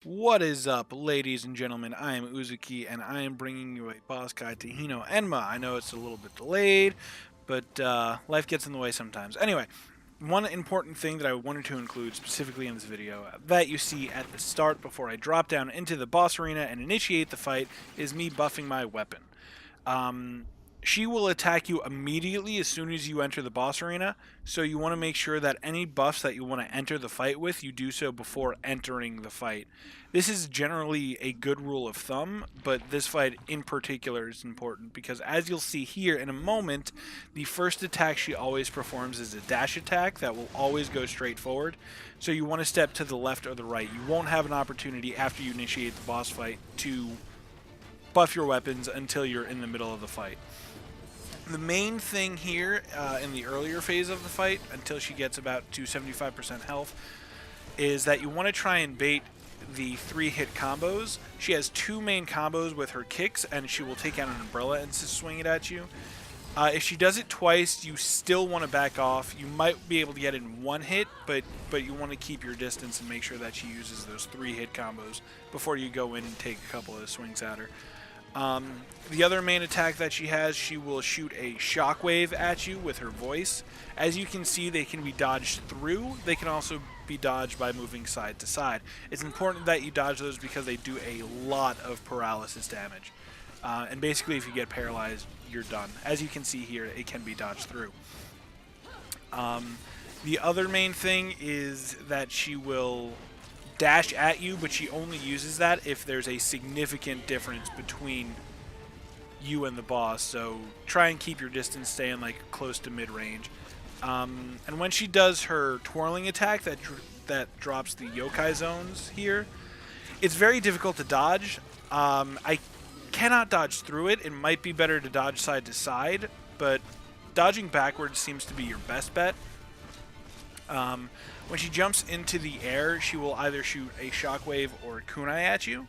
What is up, ladies and gentlemen? I am Uzuki, and I am bringing you a boss guide to Hino-enma. I know it's a little bit delayed, but life gets in the way sometimes. Anyway, one important thing that I wanted to include specifically in this video that you see at the start before I drop down into the boss arena and initiate the fight is me buffing my weapon. Um, she will attack you immediately as soon as you enter the boss arena, so you want to make sure that any buffs that you want to enter the fight with, you do so before entering the fight. This is generally a good rule of thumb, but this fight in particular is important because, as you'll see here in a moment, the first attack she always performs is a dash attack that will always go straight forward, so you want to step to the left or the right. You won't have an opportunity after you initiate the boss fight to buff your weapons until you're in the middle of the fight. The main thing here in the earlier phase of the fight, until she gets about to 75% health, is that you want to try and bait the 3-hit combos. She has 2 main combos with her kicks, and she will take out an umbrella and swing it at you. If she does it twice, you still want to back off. You might be able to get it in 1 hit, but you want to keep your distance and make sure that she uses those 3-hit combos before you go in and take a couple of swings at her. The other main attack that she has, she will shoot a shockwave at you with her voice. As you can see, they can be dodged through. They can also be dodged by moving side to side. It's important that you dodge those because they do a lot of paralysis damage. And basically, if you get paralyzed, you're done. As you can see here, it can be dodged through. The other main thing is that she will dash at you, but she only uses that if there's a significant difference between you and the boss. So try and keep your distance, staying like close to mid-range. And when she does her twirling attack that drops the yokai zones here, it's very difficult to dodge. I cannot dodge through it. It might be better to dodge side to side, but dodging backwards seems to be your best bet. When she jumps into the air, she will either shoot a shockwave or a kunai at you.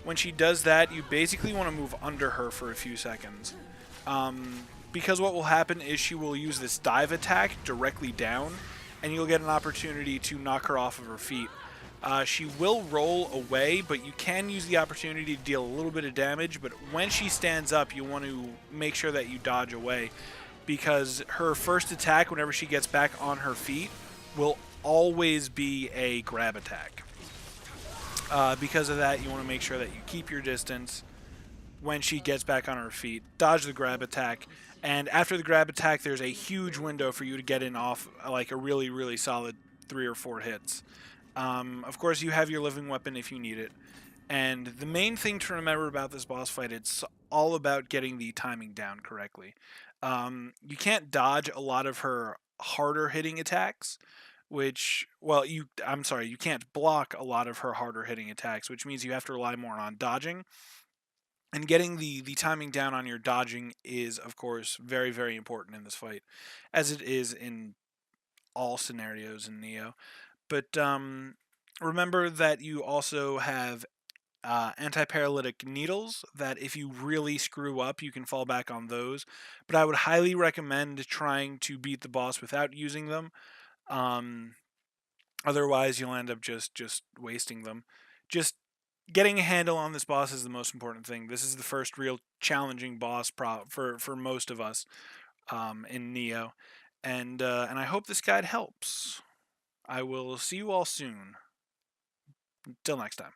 When she does that, you basically want to move under her for a few seconds. Because what will happen is she will use this dive attack directly down, and you'll get an opportunity to knock her off of her feet. She will roll away, but you can use the opportunity to deal a little bit of damage, but when she stands up, you want to make sure that you dodge away, because her first attack, whenever she gets back on her feet, will always be a grab attack. Because of that, you want to make sure that you keep your distance when she gets back on her feet, dodge the grab attack, and after the grab attack, there's a huge window for you to get in off like a really, really solid 3 or 4 hits. Of course, you have your living weapon if you need it. And the main thing to remember about this boss fight, it's all about getting the timing down correctly. You can't dodge a lot of her harder hitting attacks, I'm sorry, you can't block a lot of her harder hitting attacks, which means you have to rely more on dodging. And getting the timing down on your dodging is, of course, very, very important in this fight, as it is in all scenarios in NIOh. But remember that you also have anti-paralytic needles that if you really screw up, you can fall back on those. But I would highly recommend trying to beat the boss without using them. Um, Otherwise, you'll end up just wasting them. Just getting a handle on this boss is the most important thing. This is the first real challenging boss for most of us in NIOh, and I hope this guide helps. I will see you all soon. Till next time.